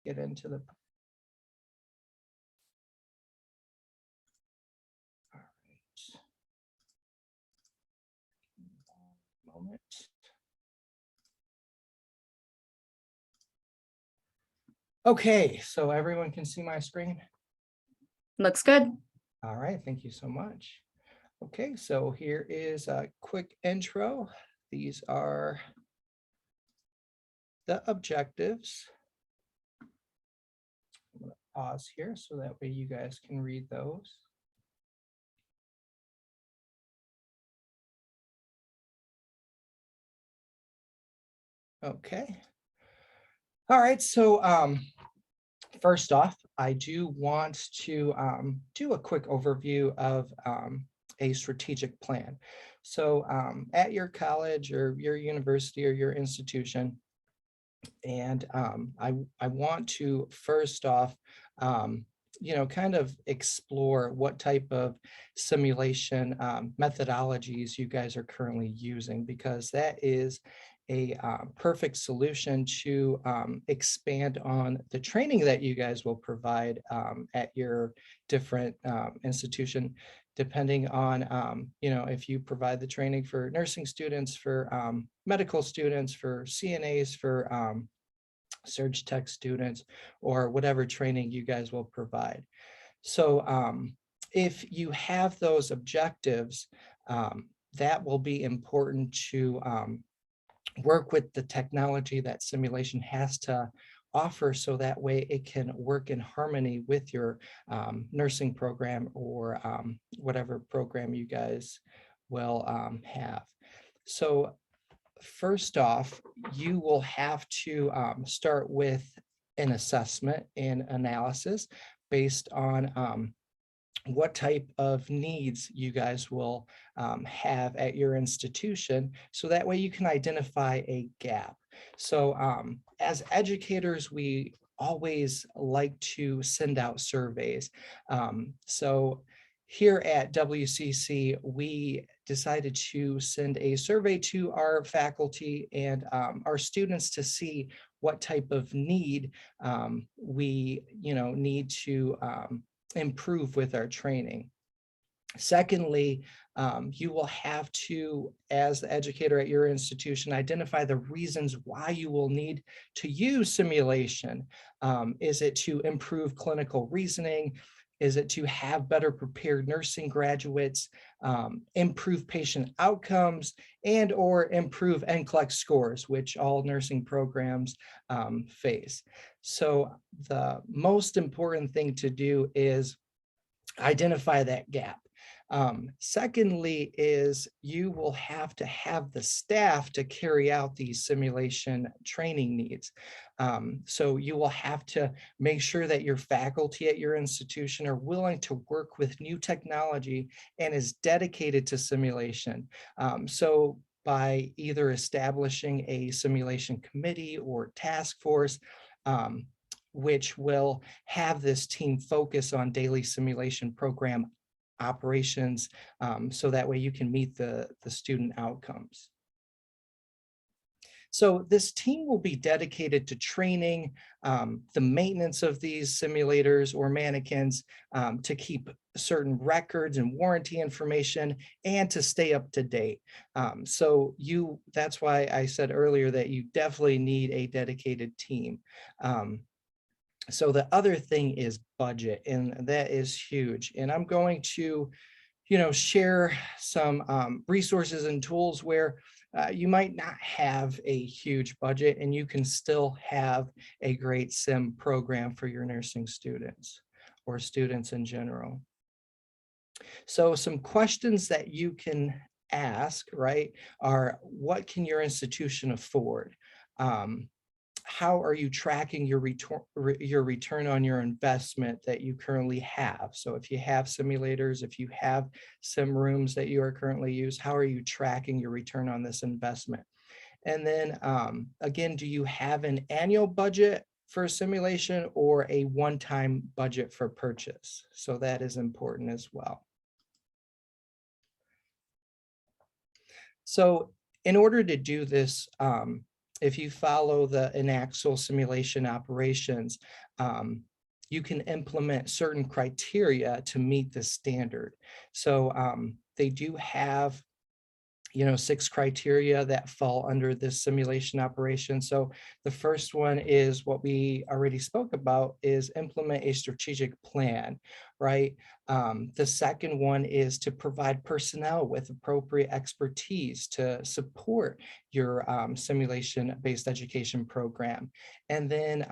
get into the. All right. Moment. Okay, so everyone can see my screen? Looks good. All right, thank you so much. Okay, so here is a quick intro. These are the objectives. I'm going to pause here so that way you guys can read those. Okay. All right, so first off, I do want to do a quick overview of a strategic plan. So at your college or your university or your institution, and I want to first off, kind of explore what type of simulation methodologies you guys are currently using, because that is a perfect solution to expand on the training that you guys will provide at your different institution, depending on, if you provide the training for nursing students, for medical students, for CNAs, for surge tech students, or whatever training you guys will provide. So if you have those objectives, that will be important to work with the technology that simulation has to offer, so that way it can work in harmony with your nursing program or whatever program you guys will have. So first off, you will have to start with an assessment and analysis based on what type of needs you guys will have at your institution, so that way you can identify a gap. So as educators, we always like to send out surveys. So here at WCC, we decided to send a survey to our faculty and our students to see what type of need we need to improve with our training. Secondly, you will have to, as the educator at your institution, identify the reasons why you will need to use simulation. Is it to improve clinical reasoning? Is it to have better prepared nursing graduates, improve patient outcomes, and or improve NCLEX scores, which all nursing programs face? So the most important thing to do is identify that gap. Secondly is you will have to have the staff to carry out these simulation training needs. So you will have to make sure that your faculty at your institution are willing to work with new technology and is dedicated to simulation. So by either establishing a simulation committee or task force, which will have this team focus on daily simulation program operations, so that way you can meet the student outcomes. So this team will be dedicated to training, the maintenance of these simulators or Manikins, to keep certain records and warranty information, and to stay up to date. So that's why I said earlier that you definitely need a dedicated team. So the other thing is budget, and that is huge. And I'm going to, share some resources and tools where you might not have a huge budget and you can still have a great sim program for your nursing students or students in general. So some questions that you can ask, right, are what can your institution afford? How are you tracking your return on your investment that you currently have? So if you have simulators, if you have sim rooms that you are currently using, how are you tracking your return on this investment? And then again, do you have an annual budget for a simulation or a one-time budget for purchase? So that is important as well. So in order to do this if you follow the Enaxle simulation operations, you can implement certain criteria to meet the standard. So they do have 6 criteria that fall under this simulation operation. So the first one is what we already spoke about, is implement a strategic plan, right? The second one is to provide personnel with appropriate expertise to support your simulation-based education program. And then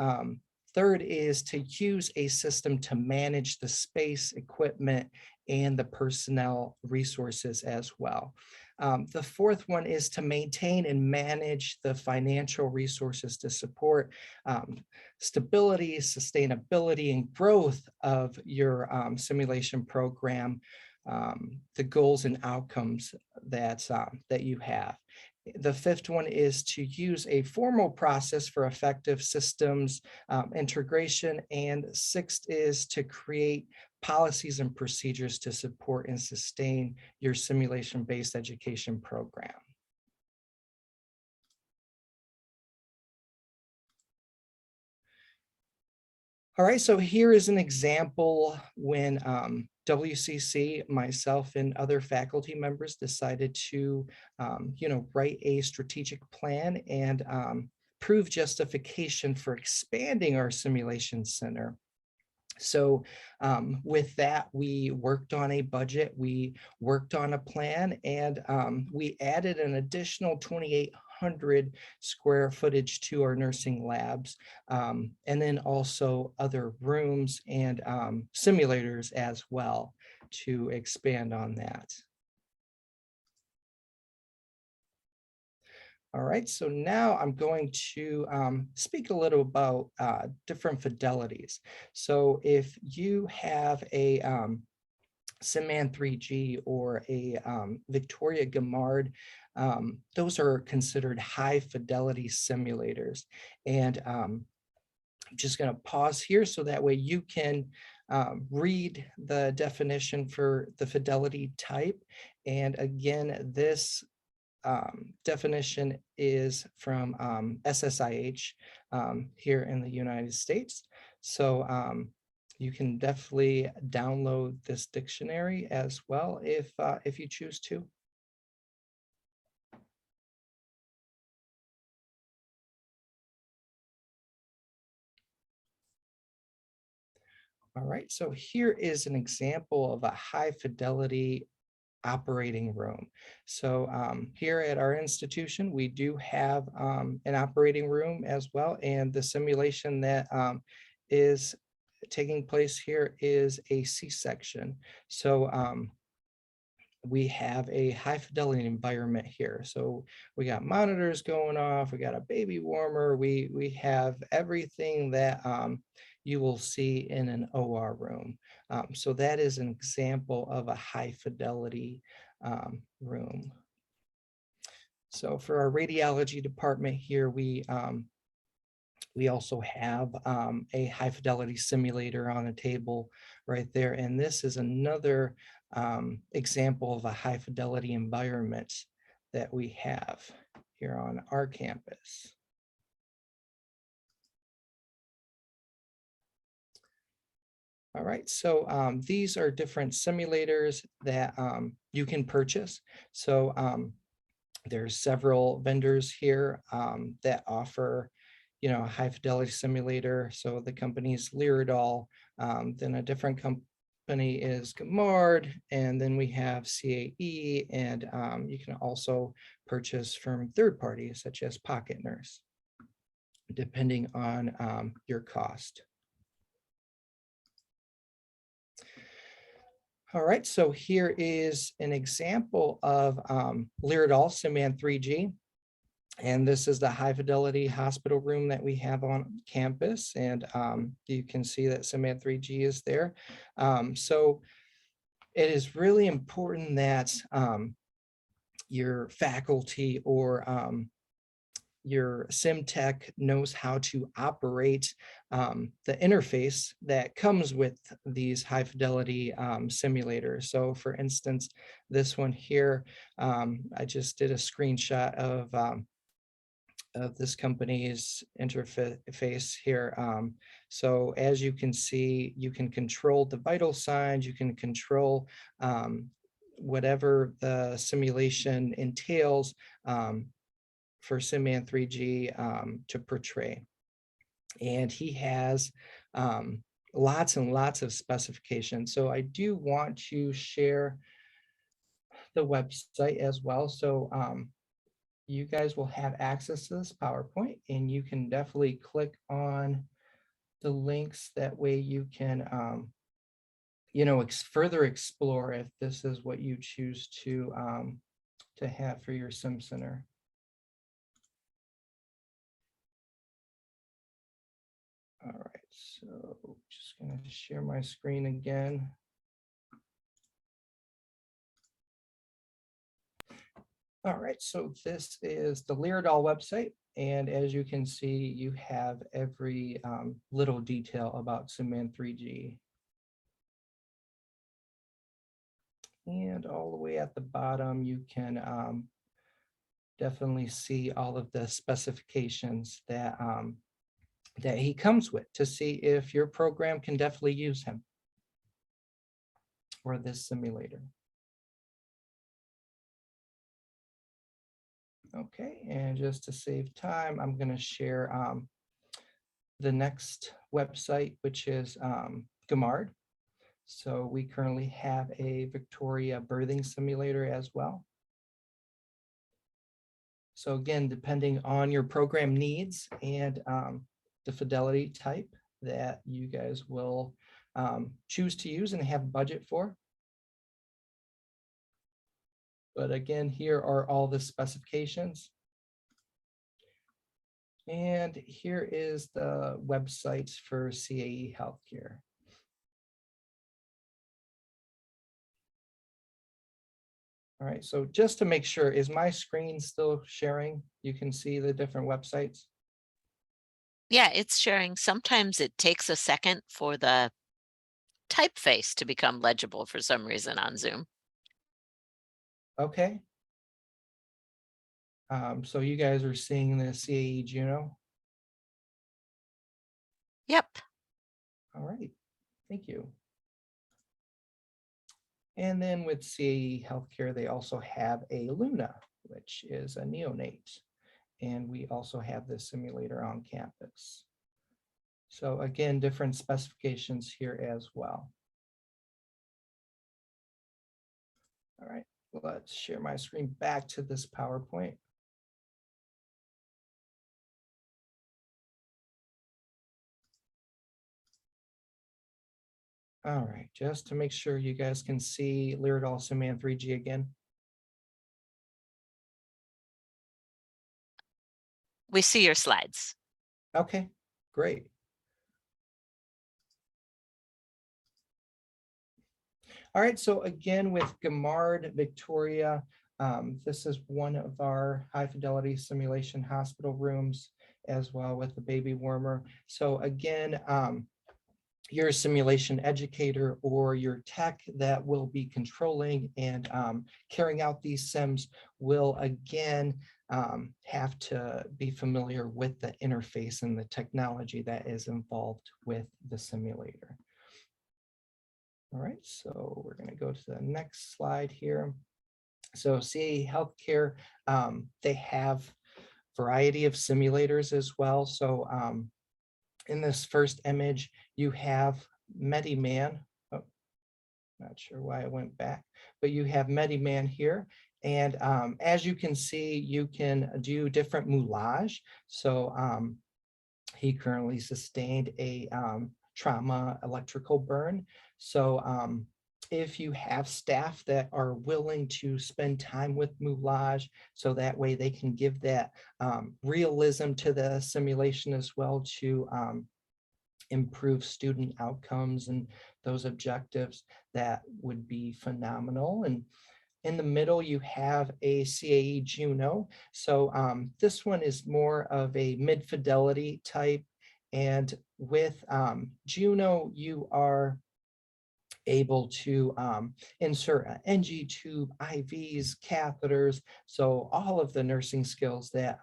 third is to use a system to manage the space, equipment, and the personnel resources as well. The fourth one is to maintain and manage the financial resources to support stability, sustainability, and growth of your simulation program, the goals and outcomes that you have. The fifth one is to use a formal process for effective systems integration. And sixth is to create policies and procedures to support and sustain your simulation-based education program. All right, so here is an example when WCC, myself, and other faculty members decided to, write a strategic plan and prove justification for expanding our simulation center. So with that, we worked on a budget, we worked on a plan, and we added an additional 2,800 square footage to our nursing labs, and then also other rooms and simulators as well to expand on that. All right, so now I'm going to speak a little about different fidelities. So if you have a Simman 3G or a Victoria Gamard, those are considered high fidelity simulators. And I'm just going to pause here so that way you can read the definition for the fidelity type. And again, this definition is from SSIH here in the United States. So you can definitely download this dictionary as well if you choose to. All right, so here is an example of a high fidelity operating room. So here at our institution, we do have an operating room as well. And the simulation that is taking place here is a C-section. So we have a high fidelity environment here. So we got monitors going off, we got a baby warmer, we have everything that you will see in an OR room. So that is an example of a high fidelity room. So for our radiology department here, we also have a high fidelity simulator on a table right there. And this is another example of a high fidelity environment that we have here on our campus. All right, so these are different simulators that you can purchase. So there's several vendors here that offer, a high fidelity simulator. So the company's Lyridol, then a different company is Gamard, and then we have CAE, and you can also purchase from third parties such as Pocket Nurse, depending on your cost. All right, so here is an example of Lyridol Simman 3G. And this is the high fidelity hospital room that we have on campus. And you can see that Simman 3G is there. So it is really important that your faculty or your sim tech knows how to operate the interface that comes with these high fidelity simulators. So for instance, this one here, I just did a screenshot of of this company's interface here. So as you can see, you can control the vital signs, you can control whatever the simulation entails for SimMan 3G to portray. And he has lots and lots of specifications. So I do want to share the website as well. So you guys will have access to this PowerPoint, and you can definitely click on the links. That way you can, further explore if this is what you choose to have for your Sim Center. All right, so just going to share my screen again. All right, so this is the Leerdal website, and as you can see, you have every little detail about SimMan 3G. And all the way at the bottom, you can definitely see all of the specifications that that he comes with to see if your program can definitely use him or this simulator. Okay, and just to save time, I'm going to share the next website, which is Gamard. So we currently have a Victoria birthing simulator as well. So again, depending on your program needs and the fidelity type that you guys will choose to use and have budget for. But again, here are all the specifications. And here is the websites for CAE Healthcare. All right, so just to make sure, is my screen still sharing? You can see the different websites. Yeah, it's sharing. Sometimes it takes a second for the typeface to become legible for some reason on Zoom. Okay. So you guys are seeing the CAE Juno. Yep. All right, thank you. And then with CAE Healthcare, they also have a Luna, which is a neonate. And we also have this simulator on campus. So again, different specifications here as well. All right, let's share my screen back to this PowerPoint. All right, just to make sure you guys can see Leerdal SimMan 3G again. We see your slides. Okay, great. All right, so again with Gamard Victoria, this is one of our high fidelity simulation hospital rooms as well with the baby warmer. So again, your simulation educator or your tech that will be controlling and carrying out these sims will again have to be familiar with the interface and the technology that is involved with the simulator. All right, so we're going to go to the next slide here. So CAE Healthcare, they have a variety of simulators as well. So in this first image, you have MediMan. Oh, not sure why I went back, but you have MediMan here. And as you can see, you can do different moulage. So he currently sustained a trauma electrical burn. So if you have staff that are willing to spend time with moulage, so that way they can give that realism to the simulation as well to improve student outcomes and those objectives, that would be phenomenal. And in the middle, you have a CAE Juno. So this one is more of a mid-fidelity type. And with Juno, you are able to insert an NG tube, IVs, catheters. So all of the nursing skills that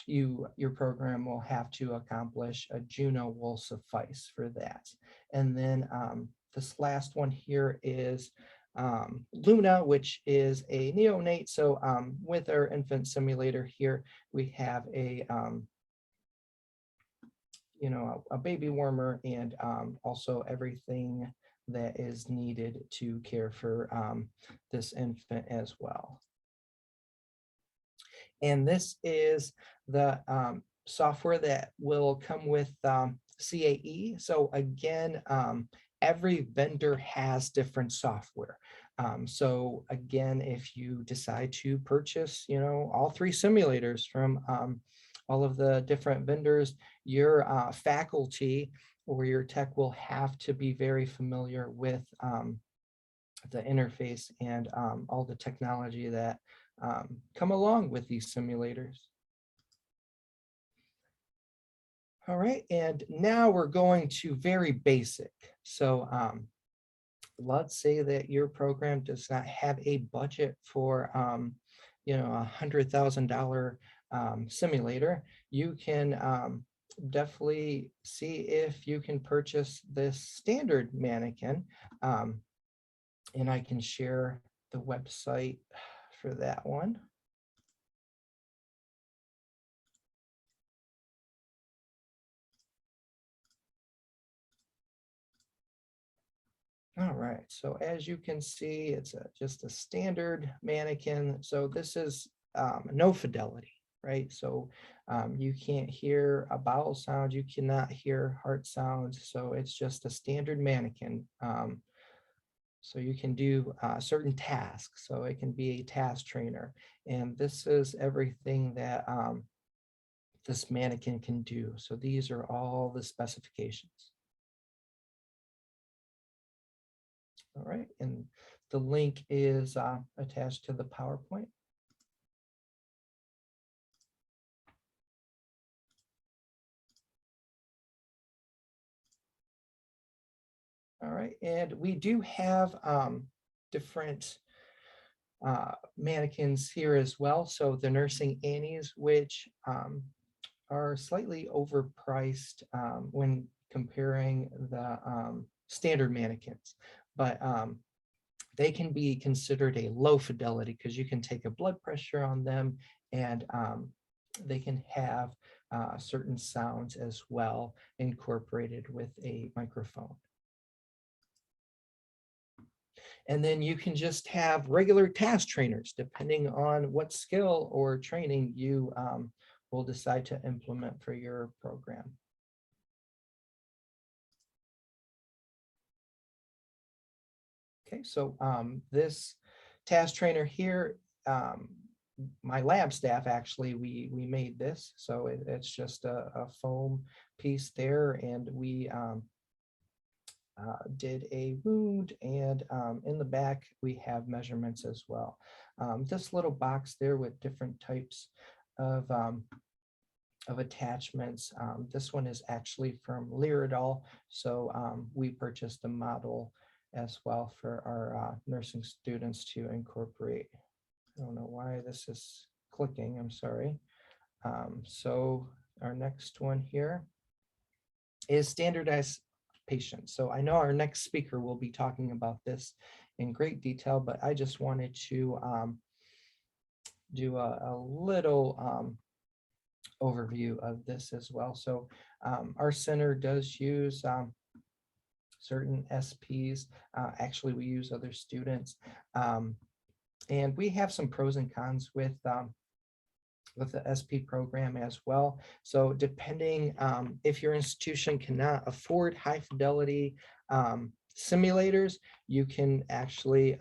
your program will have to accomplish a Juno will suffice for that. And then this last one here is Luna, which is a neonate. So with our infant simulator here, we have a a baby warmer and also everything that is needed to care for this infant as well. And this is the software that will come with CAE. So again, every vendor has different software. So again, if you decide to purchase, all three simulators from all of the different vendors, your faculty or your tech will have to be very familiar with the interface and all the technology that come along with these simulators. All right, and now we're going to very basic. So let's say that your program does not have a budget for $100,000 simulator. You can definitely see if you can purchase this standard Manikin, and I can share the website for that one. All right, so as you can see, it's just a standard Manikin. So this is no fidelity, right? So you can't hear a bowel sound, you cannot hear heart sounds. So it's just a standard Manikin. So you can do certain tasks. So it can be a task trainer. And this is everything that this Manikin can do. So these are all the specifications. All right, and the link is attached to the PowerPoint. All right, and we do have different Manikins here as well. So the Nursing Annies, which are slightly overpriced when comparing the standard Manikins, but they can be considered a low fidelity because you can take a blood pressure on them, and they can have certain sounds as well incorporated with a microphone. And then you can just have regular task trainers depending on what skill or training you will decide to implement for your program. Okay, so this task trainer here, my lab staff actually, we made this. So it's just a foam piece there, and we did a wound, and in the back we have measurements as well. This little box there with different types of attachments. This one is actually from Lyridol, so we purchased a model as well for our nursing students to incorporate. I don't know why this is clicking, I'm sorry. So our next one here is standardized patients. So I know our next speaker will be talking about this in great detail, but I just wanted to do a little overview of this as well. So our center does use certain SPs. Actually, we use other students. And we have some pros and cons with the SP program as well. So depending if your institution cannot afford high fidelity simulators, you can actually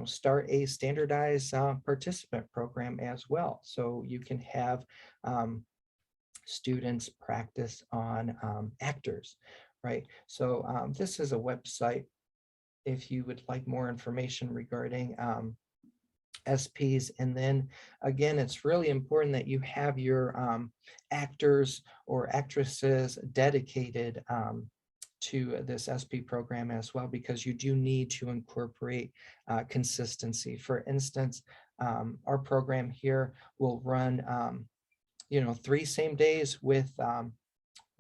start a standardized participant program as well. So you can have students practice on actors, right? So this is a website if you would like more information regarding SPs. And then again, it's really important that you have your actors or actresses dedicated to this SP program as well, because you do need to incorporate consistency. For instance, our program here will run 3 same days with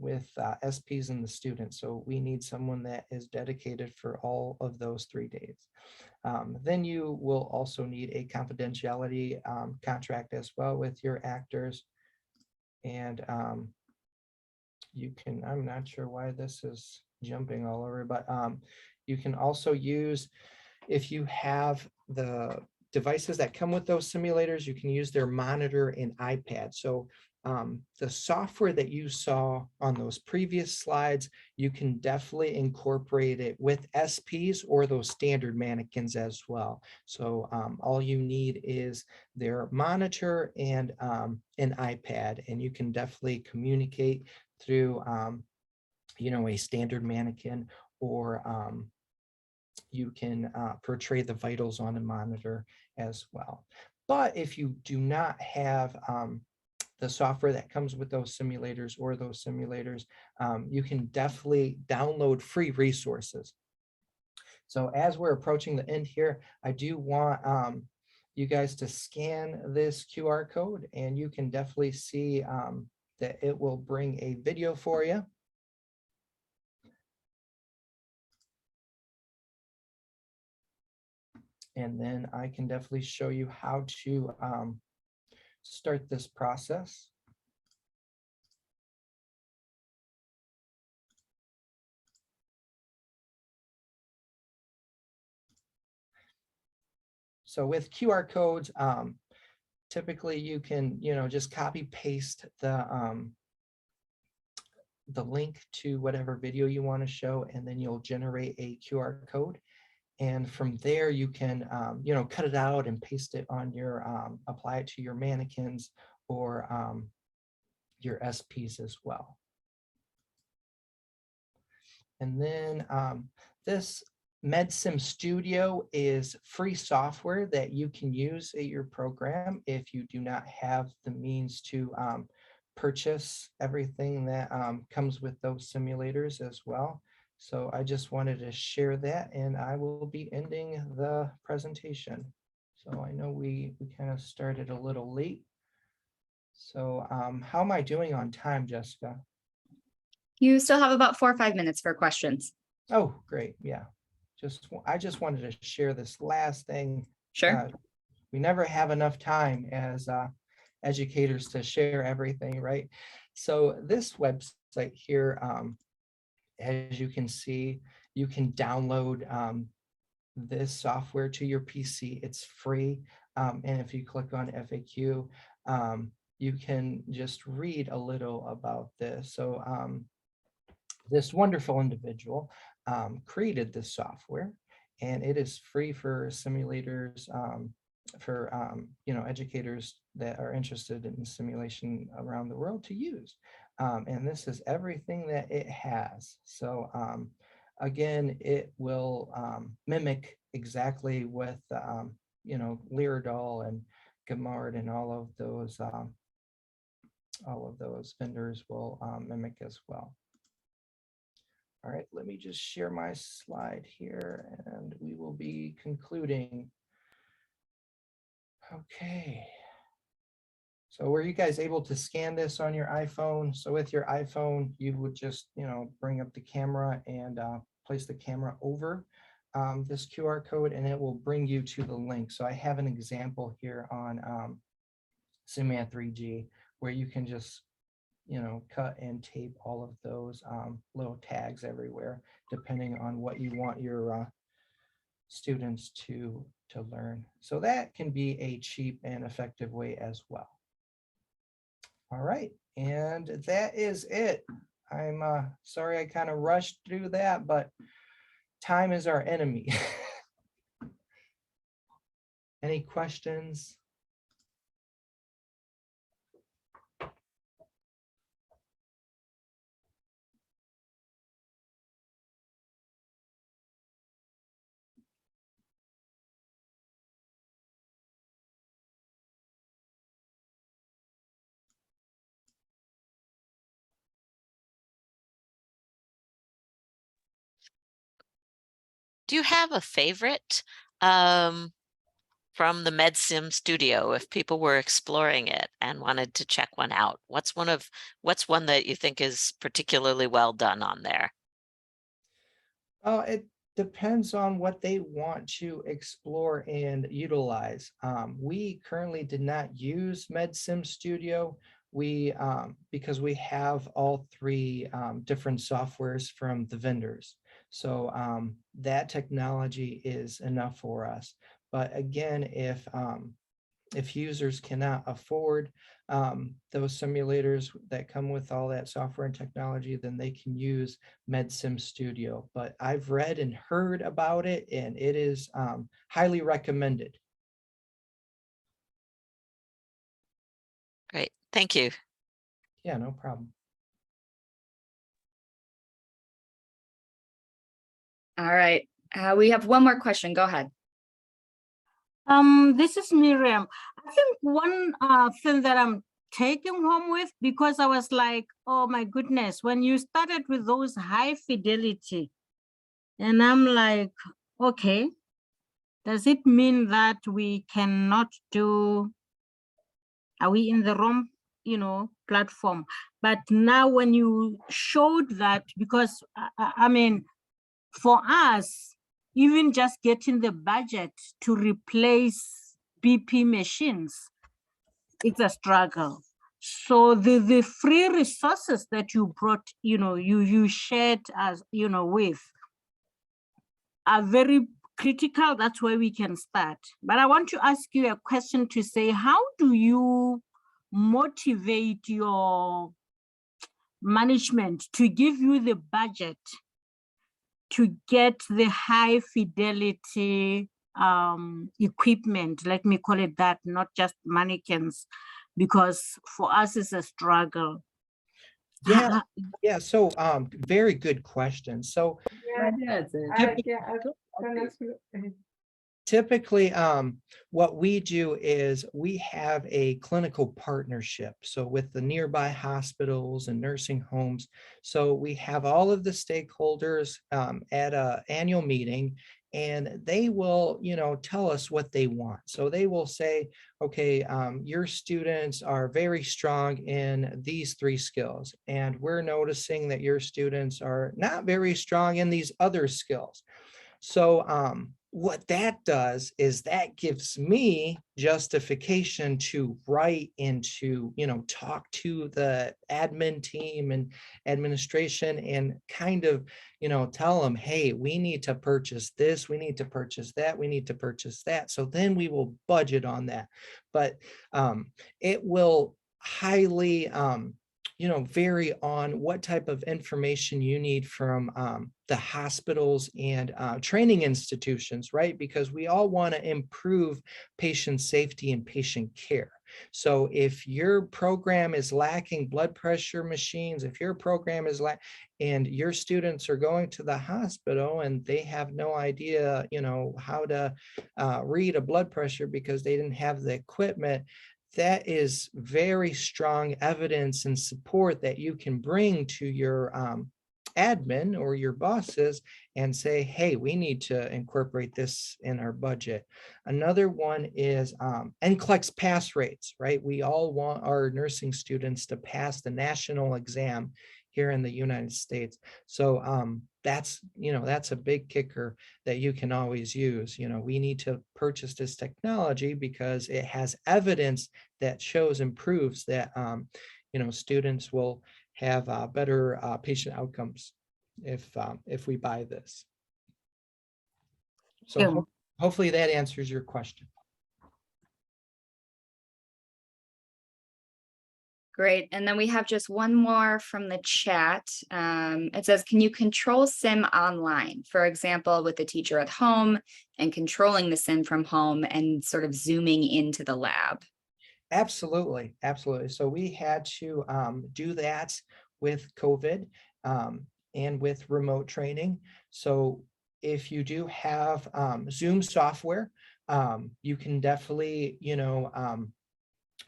SPs and the students. So we need someone that is dedicated for all of those 3 days. Then you will also need a confidentiality contract as well with your actors. And you can, I'm not sure why this is jumping all over, but you can also use, if you have the devices that come with those simulators, you can use their monitor and iPad. So the software that you saw on those previous slides, you can definitely incorporate it with SPs or those standard Manikins as well. So all you need is their monitor and an iPad, and you can definitely communicate through a standard Manikin, or you can portray the vitals on a monitor as well. But if you do not have the software that comes with those simulators, you can definitely download free resources. So as we're approaching the end here, I do want you guys to scan this QR code, and you can definitely see that it will bring a video for you. And then I can definitely show you how to start this process. So with QR codes, typically you can, just copy paste the link to whatever video you want to show, and then you'll generate a QR code. And from there, you can, cut it out and paste it on your, apply it to your Manikins or your SPs as well. And then this MedSim Studio is free software that you can use at your program if you do not have the means to purchase everything that comes with those simulators as well. So I just wanted to share that, and I will be ending the presentation. So I know we kind of started a little late. So how am I doing on time, Jessica? You still have about 4 or 5 minutes for questions. Oh, great. Yeah. I just wanted to share this last thing. Sure. We never have enough time as educators to share everything, right? So this website here, as you can see, you can download this software to your PC. It's free. And if you click on FAQ, you can just read a little about this. So this wonderful individual created this software, and it is free for simulators, for educators that are interested in simulation around the world to use. And this is everything that it has. So again, it will mimic exactly what Lyridol and Gamard and all of those vendors will mimic as well. All right, let me just share my slide here, and we will be concluding. Okay. So were you guys able to scan this on your iPhone? So with your iPhone, you would just, bring up the camera and place the camera over this QR code, and it will bring you to the link. So I have an example here on Simulant 3G where you can just cut and tape all of those little tags everywhere, depending on what you want your students to learn. So that can be a cheap and effective way as well. All right, and that is it. I'm sorry I kind of rushed through that, but time is our enemy. Any questions? Do you have a favorite from the MedSim studio, if people were exploring it and wanted to check one out, what's one that you think is particularly well done on there? It depends on what they want to explore and utilize. We currently did not use MedSim Studio. Because we have all three different softwares from the vendors. So that technology is enough for us. But again, if users cannot afford those simulators that come with all that software and technology, then they can use MedSim Studio. But I've read and heard about it, and it is highly recommended. Great, thank you. Yeah, no problem. All right. We have one more question. Go ahead. This is Miriam. I think one thing that I'm taking home with, because I was like, oh my goodness, when you started with those high fidelity, and I'm like, okay, does it mean that we cannot do, are we in the wrong, platform? But now when you showed that, because I mean, for us, even just getting the budget to replace BP machines, it's a struggle. So the free resources that you brought, you shared as, with, are very critical. That's where we can start. But I want to ask you a question to say, how do you motivate your management to give you the budget to get the high fidelity equipment, let me call it that, not just mannequins, because for us it's a struggle. Yeah. So very good question. So typically, what we do is we have a clinical partnership. So with the nearby hospitals and nursing homes. So we have all of the stakeholders at an annual meeting, and they will, tell us what they want. So they will say, okay, your students are very strong in these three skills, and we're noticing that your students are not very strong in these other skills. So what that does is that gives me justification to write and to, talk to the admin team and administration and kind of, tell them, hey, we need to purchase this, we need to purchase that, we need to purchase that. So then we will budget on that. But it will highly vary on what type of information you need from the hospitals and training institutions, right? Because we all want to improve patient safety and patient care. So if your program is lacking blood pressure machines, if your program is and your students are going to the hospital and they have no idea, how to read a blood pressure because they didn't have the equipment, that is very strong evidence and support that you can bring to your admin or your bosses and say, hey, we need to incorporate this in our budget. Another one is NCLEX pass rates, right? We all want our nursing students to pass the national exam here in the United States. So that's a big kicker that you can always use. We need to purchase this technology because it has evidence that shows and proves that students will have better patient outcomes if we buy this. So hopefully that answers your question. Great. And then we have just one more from the chat. It says, can you control SIM online? For example, with the teacher at home and controlling the SIM from home and sort of zooming into the lab? Absolutely. Absolutely. So we had to do that with COVID and with remote training. So if you do have Zoom software, you can definitely,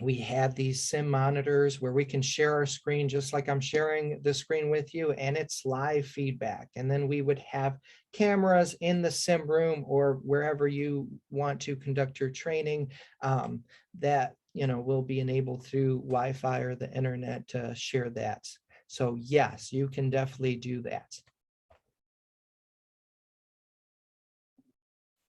we had these sim monitors where we can share our screen just like I'm sharing the screen with you, and it's live feedback. And then we would have cameras in the sim room or wherever you want to conduct your training, that will be enabled through Wi-Fi or the internet to share that. So yes, you can definitely do that.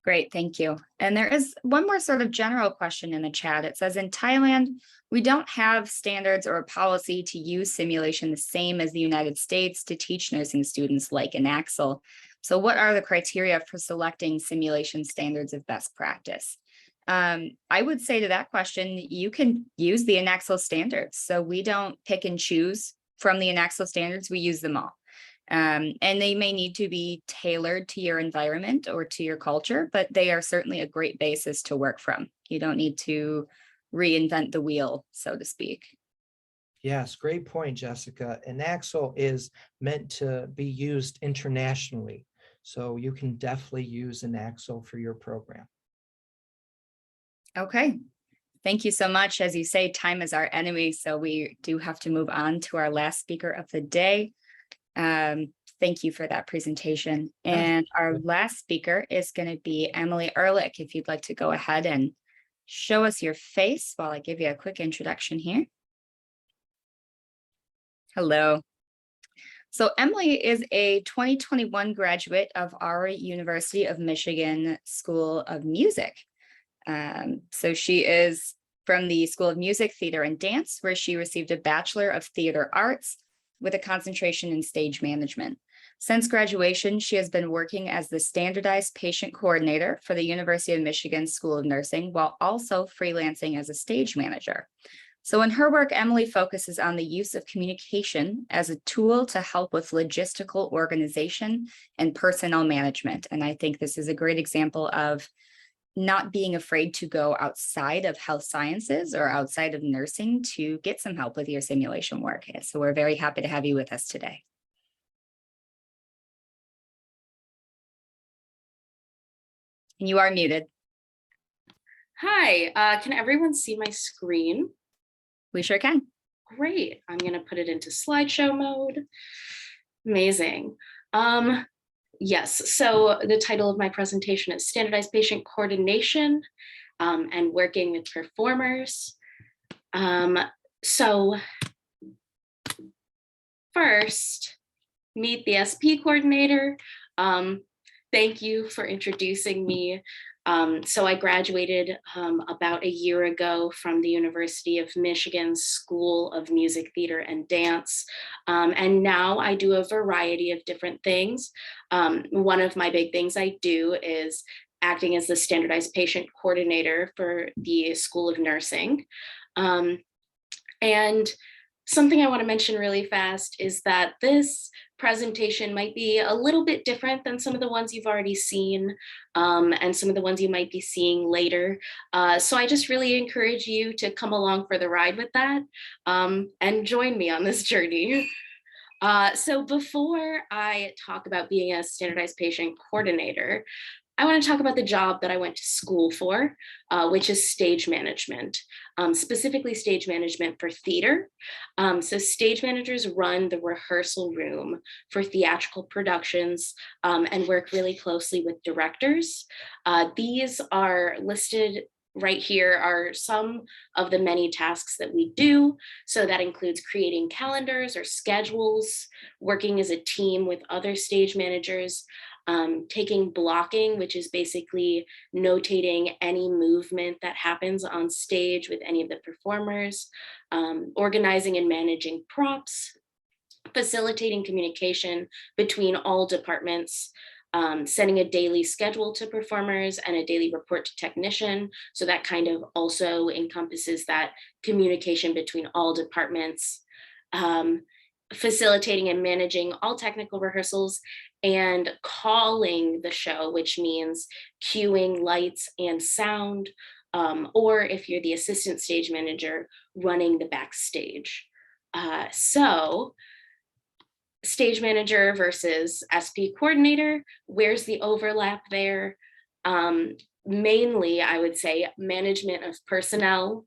Great, thank you. And there is one more sort of general question in the chat. It says, in Thailand, we don't have standards or a policy to use simulation the same as the United States to teach nursing students like an Axel. So what are the criteria for selecting simulation standards of best practice? I would say to that question, you can use the Anaxel standards. So we don't pick and choose from the Anaxel standards, we use them all. And they may need to be tailored to your environment or to your culture, but they are certainly a great basis to work from. You don't need to reinvent the wheel, so to speak. Yes, great point, Jessica. And Axel is meant to be used internationally. So you can definitely use an Axel for your program. Okay. Thank you so much. As you say, time is our enemy, so we do have to move on to our last speaker of the day. Thank you for that presentation. And our last speaker is going to be Emily Erlich. If you'd like to go ahead and show us your face while I give you a quick introduction here. Hello. So Emily is a 2021 graduate of our University of Michigan School of Music. So she is from the School of Music, Theater, and Dance, where she received a Bachelor of Theater Arts with a concentration in stage management. Since graduation, she has been working as the standardized patient coordinator for the University of Michigan School of Nursing, while also freelancing as a stage manager. So in her work, Emily focuses on the use of communication as a tool to help with logistical organization and personnel management. And I think this is a great example of not being afraid to go outside of health sciences or outside of nursing to get some help with your simulation work. So we're very happy to have you with us today. And you are muted. Hi, can everyone see my screen? We sure can. Great, I'm gonna put it into slideshow mode. Amazing. Yes, so the title of my presentation is Standardized Patient Coordination and Working with Performers. So first, meet the SP coordinator. Thank you for introducing me. So I graduated about a year ago from the University of Michigan School of Music, Theater, and Dance. And now I do a variety of different things. One of my big things I do is acting as the standardized patient coordinator for the School of Nursing. And something I want to mention really fast is that this presentation might be a little bit different than some of the ones you've already seen and some of the ones you might be seeing later. So I just really encourage you to come along for the ride with that and join me on this journey. So before I talk about being a standardized patient coordinator, I want to talk about the job that I went to school for, which is stage management, specifically stage management for theater. So stage managers run the rehearsal room for theatrical productions and work really closely with directors. These are listed right here are some of the many tasks that we do. So that includes creating calendars or schedules, working as a team with other stage managers, taking blocking, which is basically notating any movement that happens on stage with any of the performers, organizing and managing props, facilitating communication between all departments, sending a daily schedule to performers and a daily report to technician. So that kind of also encompasses that communication between all departments, facilitating and managing all technical rehearsals and calling the show, which means cueing lights and sound, or if you're the assistant stage manager, running the backstage. So stage manager versus SP coordinator, where's the overlap there? Mainly, I would say management of personnel,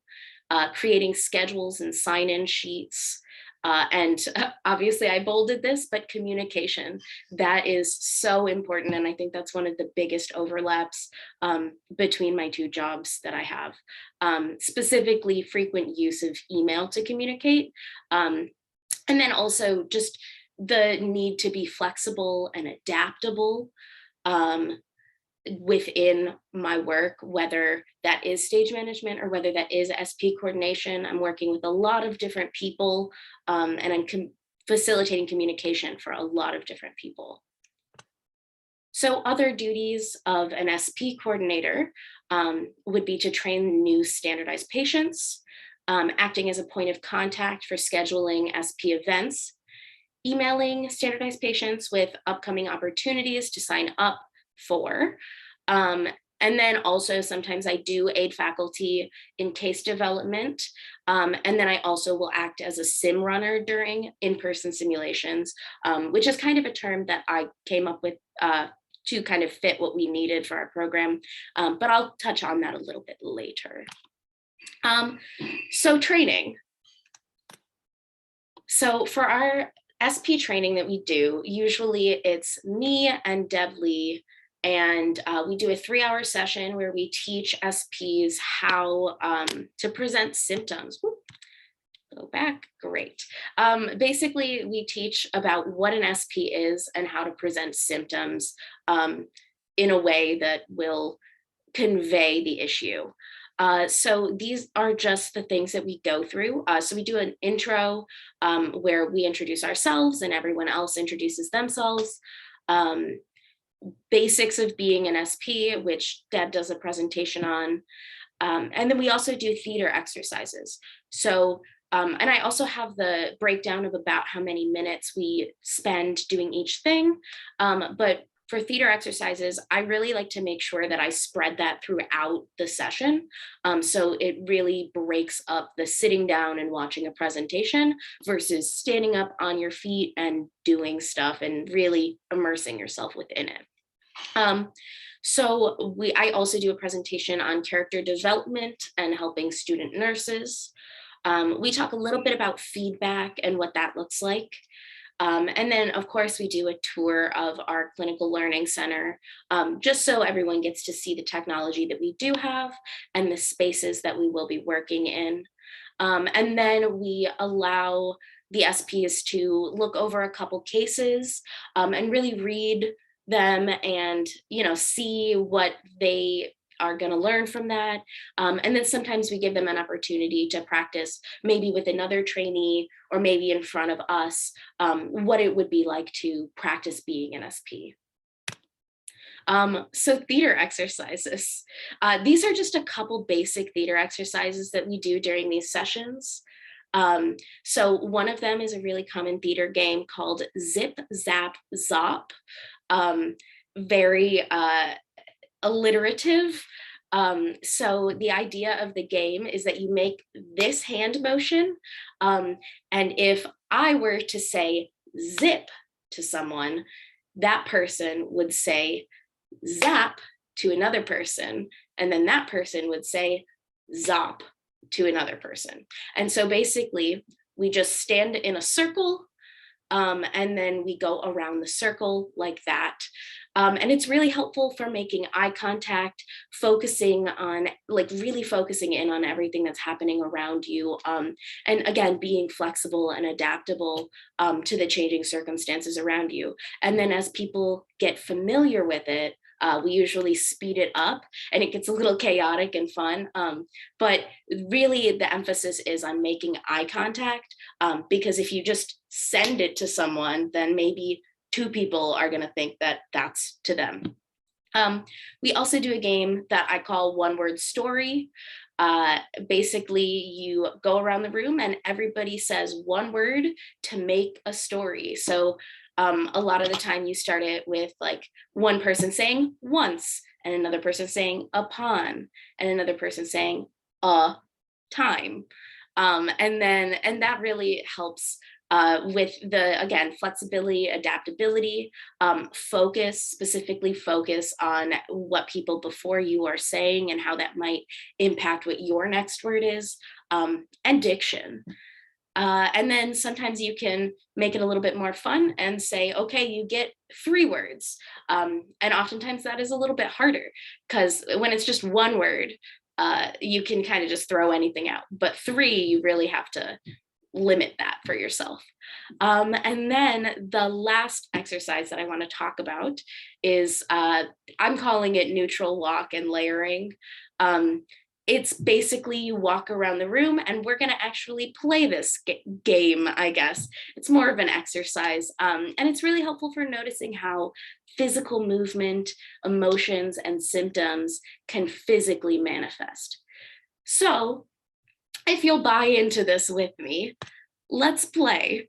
creating schedules and sign-in sheets. And obviously I bolded this, but communication, that is so important. And I think that's one of the biggest overlaps between my two jobs that I have, specifically frequent use of email to communicate. And then also just the need to be flexible and adaptable within my work, whether that is stage management or whether that is SP coordination. I'm working with a lot of different people, and I'm facilitating communication for a lot of different people. So other duties of an SP coordinator would be to train new standardized patients, acting as a point of contact for scheduling SP events, emailing standardized patients with upcoming opportunities to sign up for. And then also sometimes I do aid faculty in case development. And then I also will act as a sim runner during in-person simulations, which is kind of a term that I came up with to kind of fit what we needed for our program. But I'll touch on that a little bit later. So training. So for our SP training that we do, usually it's me and Deb Lee, and we do a 3-hour session where we teach SPs how to present symptoms. Whoop. Go back, great. Basically, we teach about what an SP is and how to present symptoms in a way that will convey the issue. So these are just the things that we go through. So we do an intro where we introduce ourselves and everyone else introduces themselves. Basics of being an SP, which Deb does a presentation on. And then we also do theater exercises. So, and I also have the breakdown of about how many minutes we spend doing each thing. But for theater exercises, I really like to make sure that I spread that throughout the session. So it really breaks up the sitting down and watching a presentation versus standing up on your feet and doing stuff and really immersing yourself within it. So I also do a presentation on character development and helping student nurses. We talk a little bit about feedback and what that looks like. And then, of course, we do a tour of our clinical learning center, just so everyone gets to see the technology that we do have and the spaces that we will be working in. And then we allow the SPs to look over a couple cases and really read them and, you know, see what they are going to learn from that. And then sometimes we give them an opportunity to practice maybe with another trainee or maybe in front of us, what it would be like to practice being an SP. So theater exercises. These are just a couple basic theater exercises that we do during these sessions. So one of them is a really common theater game called Zip, Zap, Zop. Very alliterative. So the idea of the game is that you make this hand motion. And if I were to say zip to someone, that person would say zap to another person. And then that person would say zop to another person. And so basically we just stand in a circle and then we go around the circle like that. And it's really helpful for making eye contact, focusing on, like really focusing in on everything that's happening around you. And again, being flexible and adaptable to the changing circumstances around you. And then as people get familiar with it, we usually speed it up and it gets a little chaotic and fun. But really the emphasis is on making eye contact because if you just send it to someone, then maybe 2 people are going to think that that's to them. We also do a game that I call One Word Story. Basically, you go around the room and everybody says one word to make a story. So a lot of the time you start it with like one person saying once and another person saying upon and another person saying a time. And that really helps with the, again, flexibility, adaptability, specifically focus on what people before you are saying and how that might impact what your next word is, and diction. And then sometimes you can make it a little bit more fun and say, okay, you get 3 words. And oftentimes that is a little bit harder because when it's just 1 word, you can kind of just throw anything out. But 3, you really have to limit that for yourself. And then the last exercise that I want to talk about is, I'm calling it neutral walk and layering. It's basically you walk around the room, and we're going to actually play this game, I guess. It's more of an exercise, and it's really helpful for noticing how physical movement, emotions, and symptoms can physically manifest. So if you'll buy into this with me, let's play.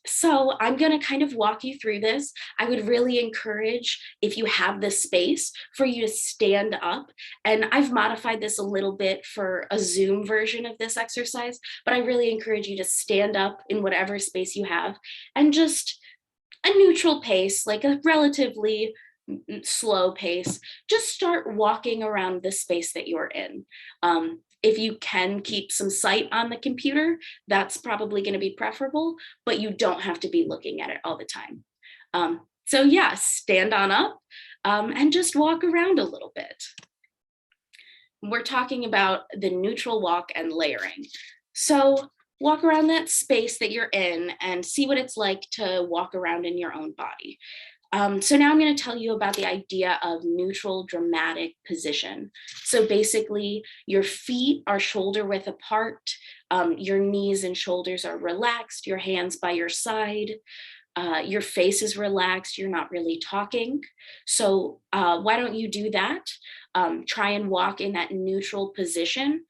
So I'm going to kind of walk you through this. I would really encourage, if you have the space, for you to stand up. And I've modified this a little bit for a Zoom version of this exercise, but I really encourage you to stand up in whatever space you have and just a neutral pace, like a relatively slow pace, just start walking around the space that you're in. If you can keep some sight on the computer, that's probably going to be preferable, but you don't have to be looking at it all the time. So yeah, stand on up and just walk around a little bit. We're talking about the neutral walk and layering. So walk around that space that you're in and see what it's like to walk around in your own body. So now I'm going to tell you about the idea of neutral dramatic position. So basically, your feet are shoulder width apart, your knees and shoulders are relaxed, your hands by your side, your face is relaxed, you're not really talking. So why don't you do that? Try and walk in that neutral position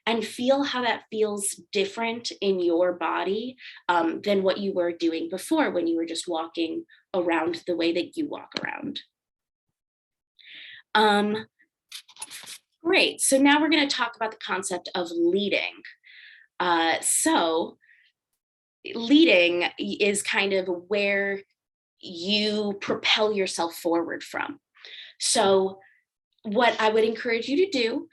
and feel how that feels different in your body than what you were doing before when you were just walking around the way that you walk around. Great, so now we're going to talk about the concept of leading. So leading is kind of where you propel yourself forward from. So what I would encourage you to do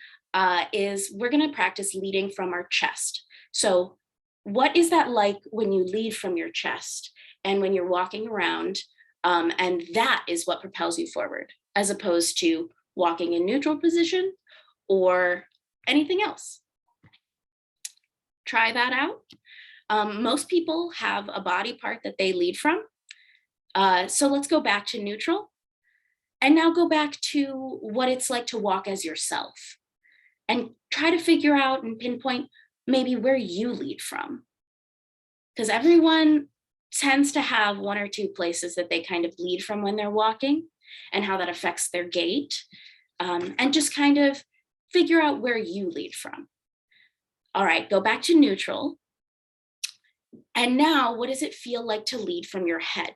is we're going to practice leading from our chest. So what is that like when you lead from your chest and when you're walking around? And that is what propels you forward, as opposed to walking in neutral position or anything else. Try that out. Most people have a body part that they lead from. So let's go back to neutral. And now go back to what it's like to walk as yourself. And try to figure out and pinpoint maybe where you lead from. Because everyone tends to have 1 or 2 places that they kind of lead from when they're walking and how that affects their gait. And just kind of figure out where you lead from. All right, go back to neutral. And now, what does it feel like to lead from your head?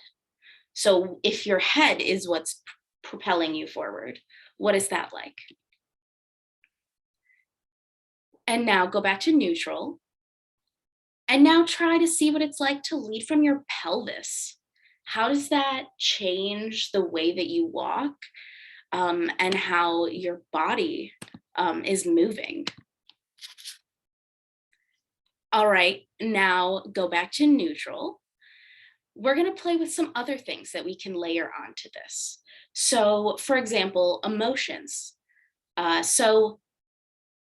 So if your head is what's propelling you forward, what is that like? And now go back to neutral. And now try to see what it's like to lead from your pelvis. How does that change the way that you walk and how your body is moving? All right, now go back to neutral. We're going to play with some other things that we can layer onto this. So for example, emotions. So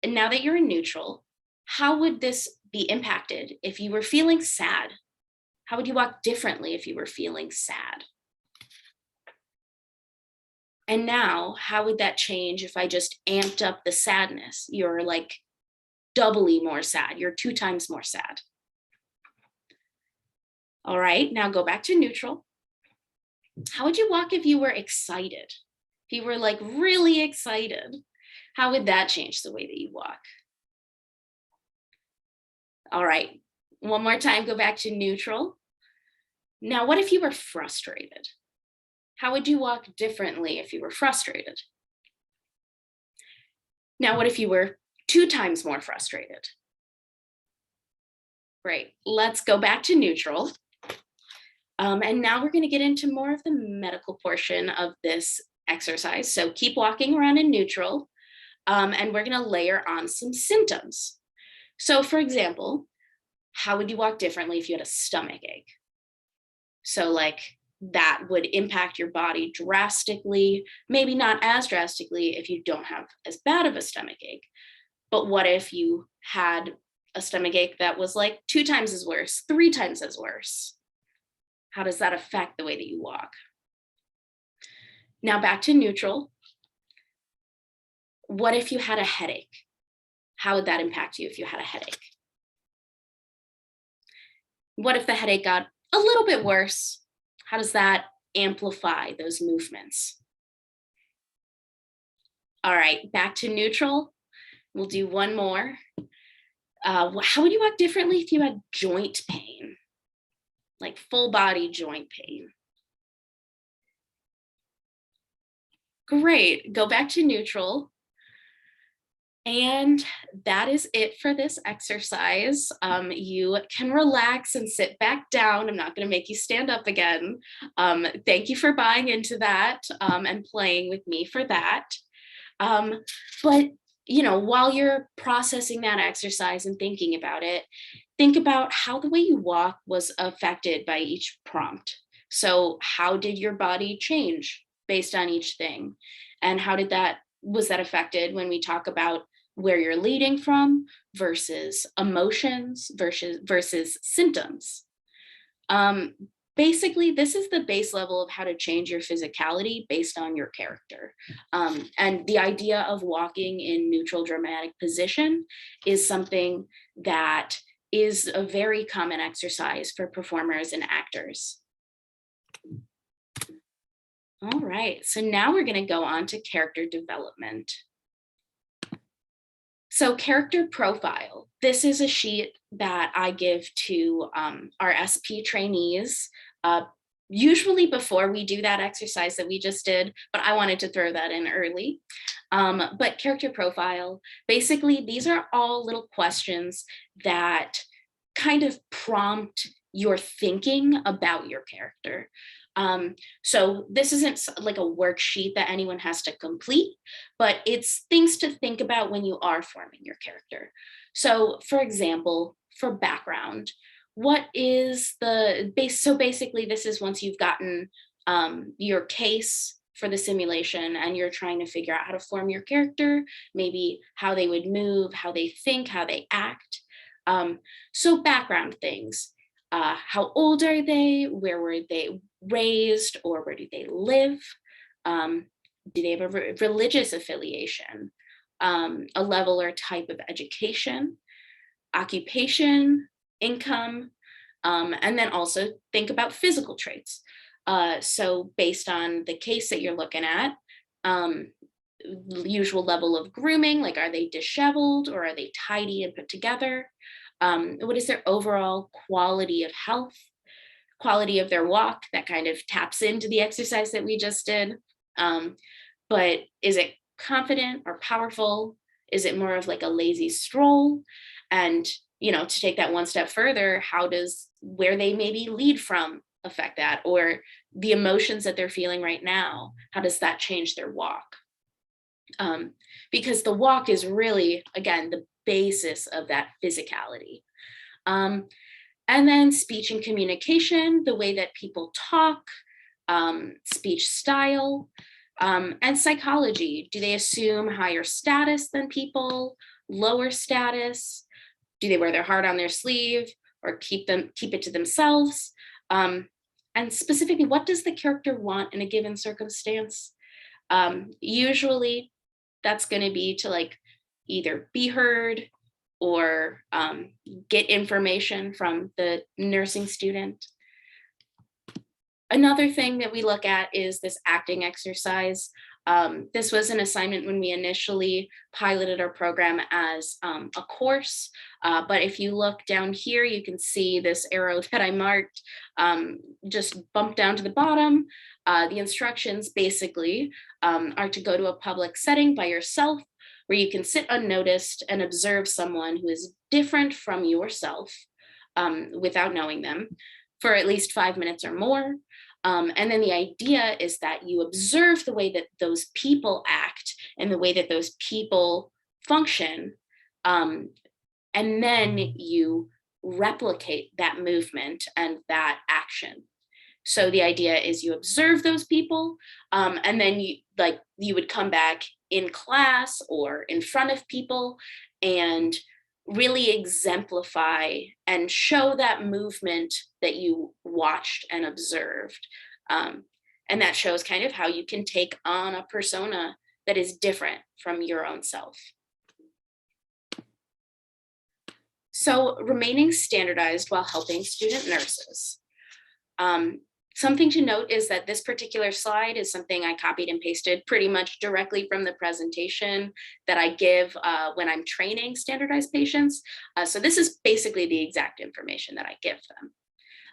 now that you're in neutral, how would this be impacted if you were feeling sad? How would you walk differently if you were feeling sad? And now, how would that change if I just amped up the sadness? You're like doubly more sad. You're 2 times more sad. All right, now go back to neutral. How would you walk if you were excited? If you were like really excited, how would that change the way that you walk? All right, one more time, go back to neutral. Now, what if you were frustrated? How would you walk differently if you were frustrated? Now, what if you were 2 times more frustrated? Great. Let's go back to neutral. And now we're going to get into more of the medical portion of this exercise. So keep walking around in neutral, and we're going to layer on some symptoms. So for example, how would you walk differently if you had a stomach ache? So like that would impact your body drastically, maybe not as drastically if you don't have as bad of a stomach ache. But what if you had a stomach ache that was like 2 times as worse, 3 times as worse? How does that affect the way that you walk? Now back to neutral. What if you had a headache? How would that impact you if you had a headache? What if the headache got a little bit worse? How does that amplify those movements? All right, back to neutral. We'll do one more. How would you walk differently if you had joint pain? Like full body joint pain? Great, go back to neutral. And that is it for this exercise. You can relax and sit back down. I'm not going to make you stand up again. Thank you for buying into that and playing with me for that. But you know, while you're processing that exercise and thinking about it, think about how the way you walk was affected by each prompt. So how did your body change based on each thing? And how did that, was that affected when we talk about where you're leading from versus emotions versus symptoms? Basically, this is the base level of how to change your physicality based on your character. And the idea of walking in neutral dramatic position is something that is a very common exercise for performers and actors. All right, so now we're going to go on to character development. So character profile, this is a sheet that I give to our SP trainees, usually before we do that exercise that we just did, but I wanted to throw that in early. But character profile, basically these are all little questions that kind of prompt your thinking about your character. So this isn't like a worksheet that anyone has to complete, but it's things to think about when you are forming your character. So for example, for background, what is the base? So basically this is once you've gotten your case for the simulation and you're trying to figure out how to form your character, maybe how they would move, how they think, how they act. So background things. How old are they? Where were they raised, or where do they live? Do they have a religious affiliation? A level or type of education, occupation, income, and then also think about physical traits. So based on the case that you're looking at, usual level of grooming, like are they disheveled or are they tidy and put together? What is their overall quality of health, quality of their walk? That kind of taps into the exercise that we just did. But is it confident or powerful? Is it more of like a lazy stroll? And, you know, to take that one step further, how does where they maybe lead from affect that? Or the emotions that they're feeling right now, how does that change their walk? Because the walk is really, again, the basis of that physicality. And then speech and communication, the way that people talk, speech style, and psychology. Do they assume higher status than people, lower status? Do they wear their heart on their sleeve or keep it to themselves? And specifically, what does the character want in a given circumstance? Usually that's going to be to like either be heard or get information from the nursing student. Another thing that we look at is this acting exercise. This was an assignment when we initially piloted our program as a course, but if you look down here, you can see this arrow that I marked, just bump down to the bottom. The instructions basically are to go to a public setting by yourself where you can sit unnoticed and observe someone who is different from yourself, without knowing them for at least 5 minutes or more. And then the idea is that you observe the way that those people act and the way that those people function. And then you replicate that movement and that action. So the idea is you observe those people, and then you would come back in class or in front of people and really exemplify and show that movement that you watched and observed. And that shows kind of how you can take on a persona that is different from your own self. So remaining standardized while helping student nurses. Something to note is that this particular slide is something I copied and pasted pretty much directly from the presentation that I give when I'm training standardized patients. So this is basically the exact information that I give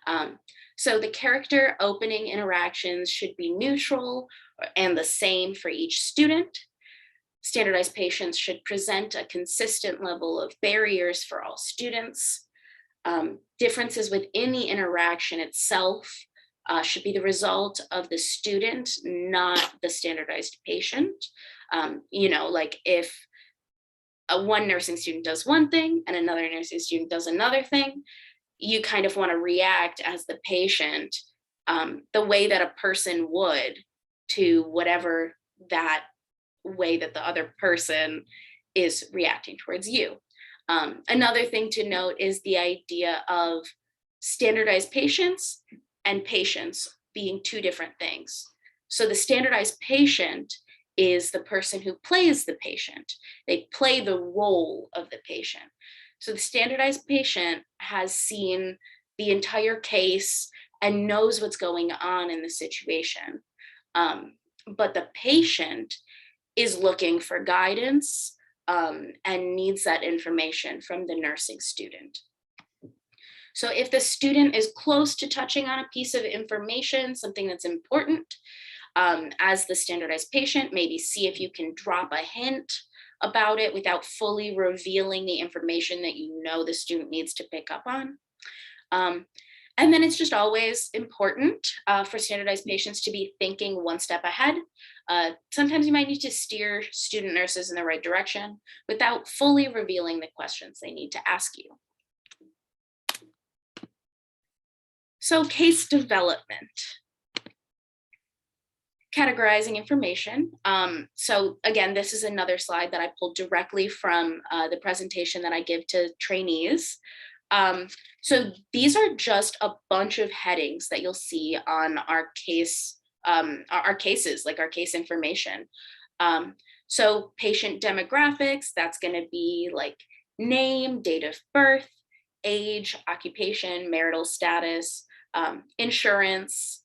them. So the character opening interactions should be neutral and the same for each student. Standardized patients should present a consistent level of barriers for all students. Differences within the interaction itself should be the result of the student, not the standardized patient. Like if one nursing student does one thing and another nursing student does another thing, you kind of want to react as the patient the way that a person would to whatever that way that the other person is reacting towards you. Another thing to note is the idea of standardized patients and patients being two different things. So the standardized patient is the person who plays the patient. They play the role of the patient. So the standardized patient has seen the entire case and knows what's going on in the situation. But the patient is looking for guidance and needs that information from the nursing student. So if the student is close to touching on a piece of information, something that's important, as the standardized patient, maybe see if you can drop a hint about it without fully revealing the information that you know the student needs to pick up on. And then it's just always important for standardized patients to be thinking one step ahead. Sometimes you might need to steer student nurses in the right direction without fully revealing the questions they need to ask you. So case development. Categorizing information. So again, this is another slide that I pulled directly from the presentation that I give to trainees. So these are just a bunch of headings that you'll see on our case, our cases, like our case information. So patient demographics, that's going to be like name, date of birth, age, occupation, marital status, insurance.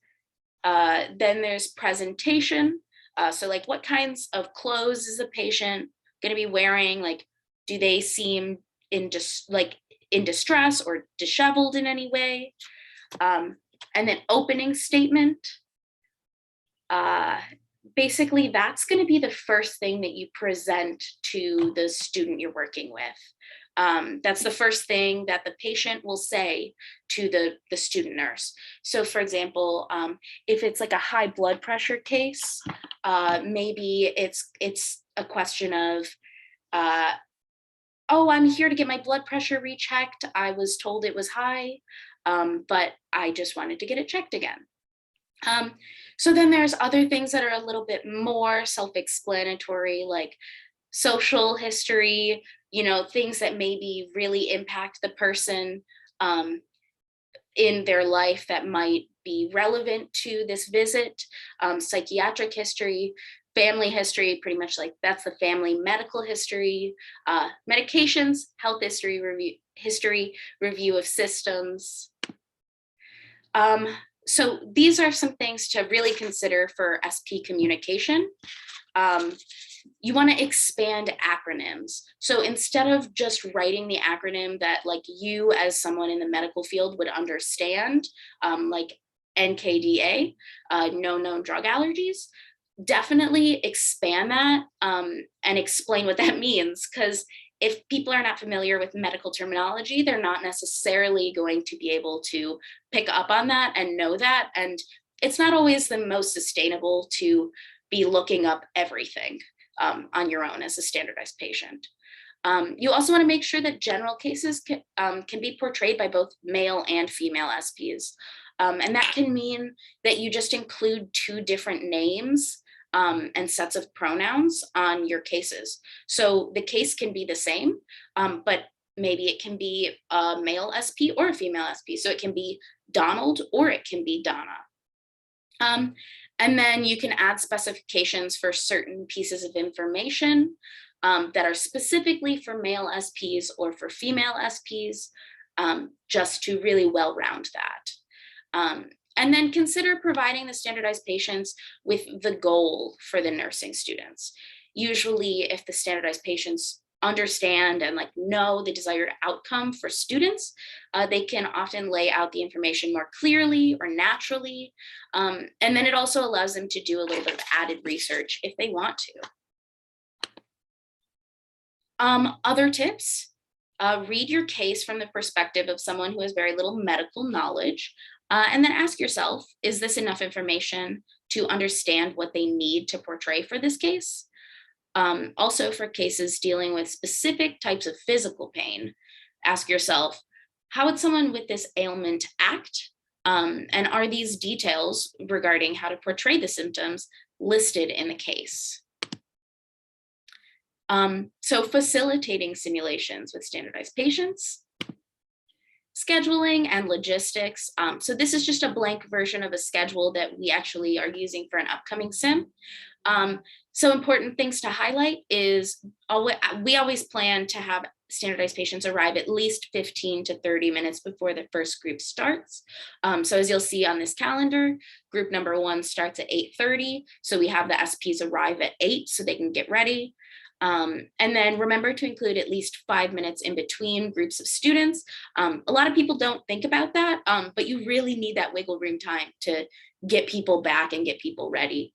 Then there's presentation. So like what kinds of clothes is the patient going to be wearing? Like, do they seem in distress or disheveled in any way? And then opening statement. Basically, that's going to be the first thing that you present to the student you're working with. That's the first thing that the patient will say to the student nurse. So for example, if it's like a high blood pressure case, maybe it's a question of, oh, I'm here to get my blood pressure rechecked. I was told it was high, but I just wanted to get it checked again. So then there's other things that are a little bit more self-explanatory, like social history, things that maybe really impact the person in their life that might be relevant to this visit, psychiatric history, family history, pretty much like that's the family medical history, medications, health history review of systems. So these are some things to really consider for SP communication. You want to expand acronyms. So instead of just writing the acronym that like you as someone in the medical field would understand, like NKDA, no known drug allergies, definitely expand that and explain what that means. Because if people are not familiar with medical terminology, they're not necessarily going to be able to pick up on that and know that. And it's not always the most sustainable to be looking up everything on your own as a standardized patient. You also want to make sure that general cases can be portrayed by both male and female SPs. And that can mean that you just include 2 different names and sets of pronouns on your cases. So the case can be the same, but maybe it can be a male SP or a female SP. So it can be Donald or it can be Donna. And then you can add specifications for certain pieces of information that are specifically for male SPs or for female SPs, just to really well round that. And then consider providing the standardized patients with the goal for the nursing students. Usually if the standardized patients understand and know the desired outcome for students, they can often lay out the information more clearly or naturally. And then it also allows them to do a little bit of added research if they want to. Other tips, read your case from the perspective of someone who has very little medical knowledge, and then ask yourself, is this enough information to understand what they need to portray for this case? Also for cases dealing with specific types of physical pain, ask yourself, how would someone with this ailment act? And are these details regarding how to portray the symptoms listed in the case? So facilitating simulations with standardized patients, scheduling and logistics. So this is just a blank version of a schedule that we actually are using for an upcoming sim. So important things to highlight is we always plan to have standardized patients arrive at least 15 to 30 minutes before the first group starts. So as you'll see on this calendar, group number 1 starts at 8:30. So we have the SPs arrive at 8 so they can get ready. And then remember to include at least 5 minutes in between groups of students. A lot of people don't think about that, but you really need that wiggle room time to get people back and get people ready.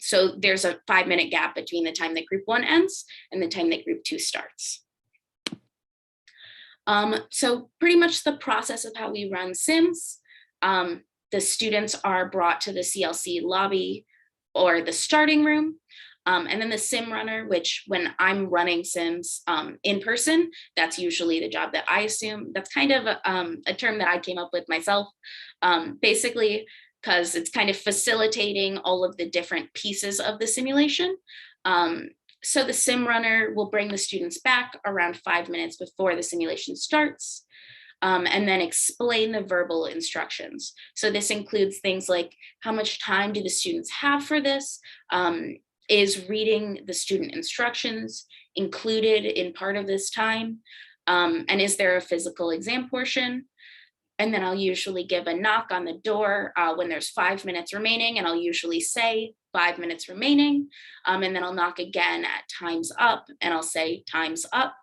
So there's a 5-minute gap between the time that group 1 ends and the time that group 2 starts. So pretty much the process of how we run sims, the students are brought to the CLC lobby or the starting room. And then the sim runner, which when I'm running sims in person, that's usually the job that I assume. That's kind of a term that I came up with myself, basically, because it's kind of facilitating all of the different pieces of the simulation. So the sim runner will bring the students back around 5 minutes before the simulation starts. And then explain the verbal instructions. So this includes things like how much time do the students have for this? Is reading the student instructions included in part of this time? And is there a physical exam portion? And then I'll usually give a knock on the door when there's 5 minutes remaining, and I'll usually say 5 minutes remaining. And then I'll knock again at time's up, and I'll say time's up.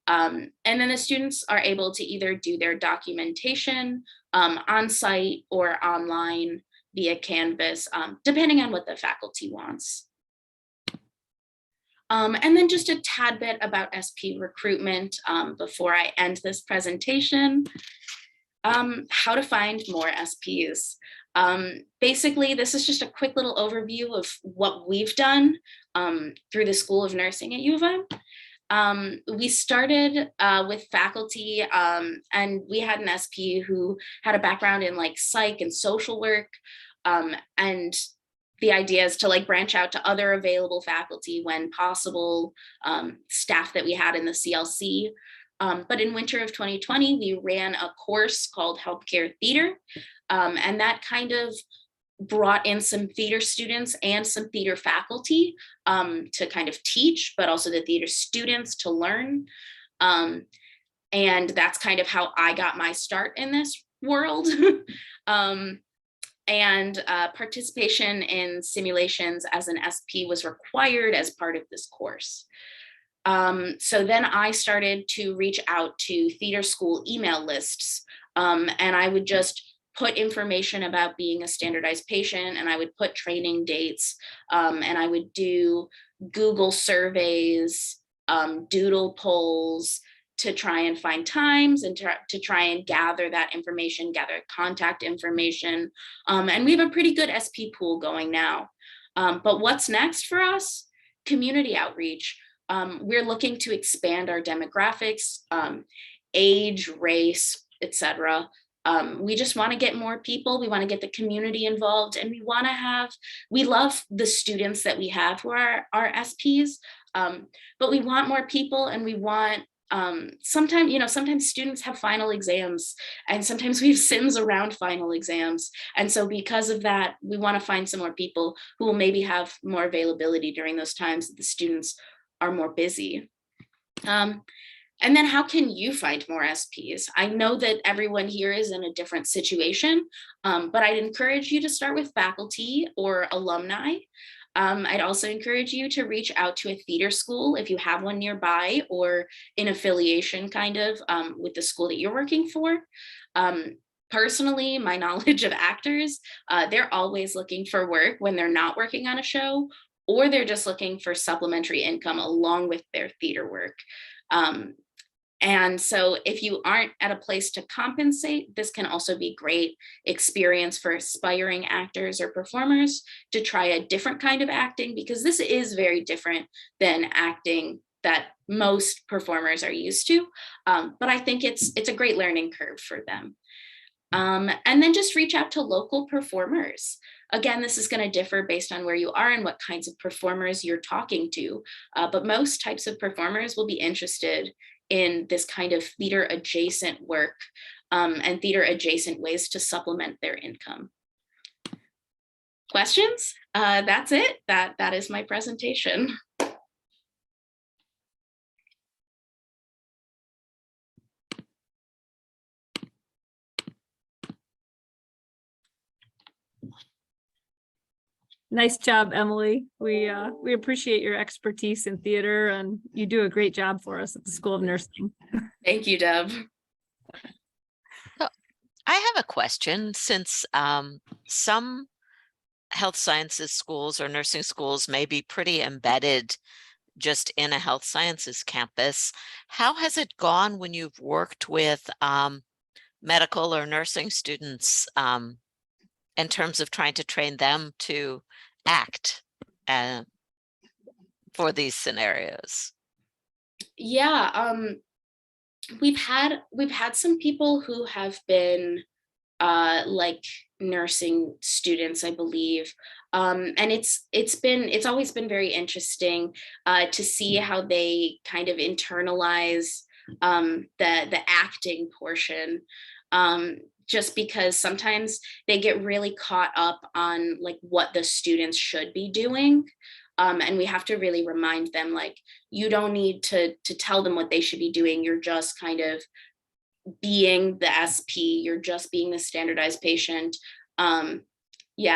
And then the students are able to either do their documentation on site or online via Canvas, depending on what the faculty wants. And then just a tad bit about SP recruitment before I end this presentation. How to find more SPs. Basically, this is just a quick little overview of what we've done through the School of Nursing at U of M. We started with faculty and we had an SP who had a background in psych and social work, and the idea is to branch out to other available faculty when possible, staff that we had in the CLC. But in winter of 2020, we ran a course called Healthcare Theater, and that kind of brought in some theater students and some theater faculty to kind of teach, but also the theater students to learn. And that's kind of how I got my start in this world. And participation in simulations as an SP was required as part of this course. So then I started to reach out to theater school email lists, and I would just put information about being a standardized patient, and I would put training dates, and I would do Google surveys doodle polls to try and find times and to try and gather that information, gather contact information. And we have a pretty good SP pool going now. But what's next for us? Community outreach. We're looking to expand our demographics, age, race, etc. We just want to get more people. We want to get the community involved, and we love the students that we have who are our SPs, but we want more people, and we want, sometimes students have final exams, and sometimes we have sims around final exams. And so because of that, we want to find some more people who will maybe have more availability during those times that the students are more busy. And then how can you find more SPs? I know that everyone here is in a different situation, but I'd encourage you to start with faculty or alumni. I'd also encourage you to reach out to a theater school if you have one nearby, or in affiliation kind of with the school that you're working for. Personally, my knowledge of actors, they're always looking for work when they're not working on a show, or they're just looking for supplementary income along with their theater work. And so if you aren't at a place to compensate, this can also be great experience for aspiring actors or performers to try a different kind of acting, because this is very different than acting that most performers are used to. But I think it's a great learning curve for them. And then just reach out to local performers. Again, this is going to differ based on where you are and what kinds of performers you're talking to. But most types of performers will be interested in this kind of theater adjacent work and theater adjacent ways to supplement their income. Questions? That's it. That is my presentation. Nice job, Emily. We appreciate your expertise in theater, and you do a great job for us at the School of Nursing. Thank you, Deb. So I have a question. Since some health sciences schools or nursing schools may be pretty embedded just in a health sciences campus, how has it gone when you've worked with medical or nursing students in terms of trying to train them to act for these scenarios? Yeah, we've had some people who have been like nursing students, I believe, and it's always been very interesting to see how they kind of internalize the acting portion. Just because sometimes they get really caught up on like what the students should be doing. And we have to really remind them, like, you don't need to tell them what they should be doing. You're just kind of being the SP, you're just being the standardized patient. We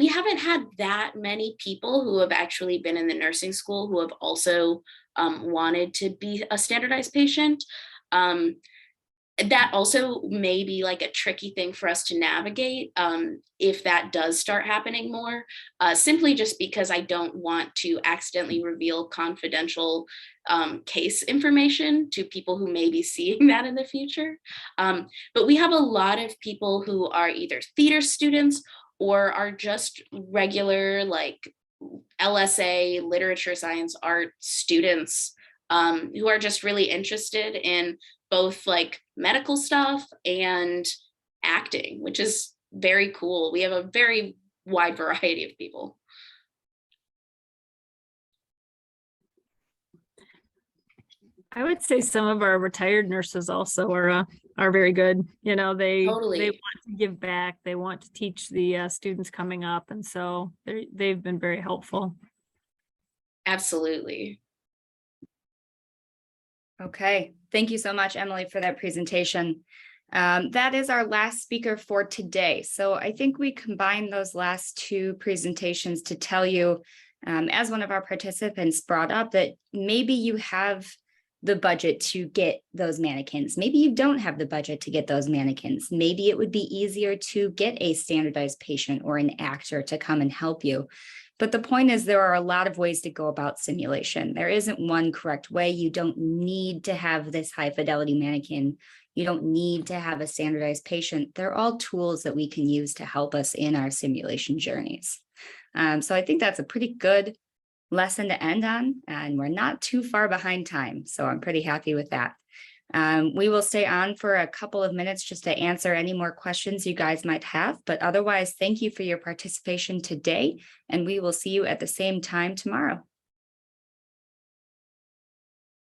haven't had that many people who have actually been in the nursing school who have also wanted to be a standardized patient. That also may be like a tricky thing for us to navigate if that does start happening more, simply just because I don't want to accidentally reveal confidential case information to people who may be seeing that in the future. But we have a lot of people who are either theater students or are just regular like LSA, literature, science, art students who are just really interested in both like medical stuff and acting, which is very cool. We have a very wide variety of people. I would say some of our retired nurses also are very good. You know, they Totally. want to give back. They want to teach the students coming up, and so they've been very helpful. Absolutely. Okay, thank you so much, Emily, for that presentation. That is our last speaker for today. So I think we combined those last two presentations to tell you, as one of our participants brought up, that maybe you have the budget to get those mannequins. Maybe you don't have the budget to get those mannequins. Maybe it would be easier to get a standardized patient or an actor to come and help you. But the point is, there are a lot of ways to go about simulation. There isn't one correct way. You don't need to have this high fidelity mannequin. You don't need to have a standardized patient. They're all tools that we can use to help us in our simulation journeys. So I think that's a pretty good lesson to end on, and we're not too far behind time. So I'm pretty happy with that. We will stay on for a couple of minutes just to answer any more questions you guys might have, but otherwise, thank you for your participation today, and we will see you at the same time tomorrow.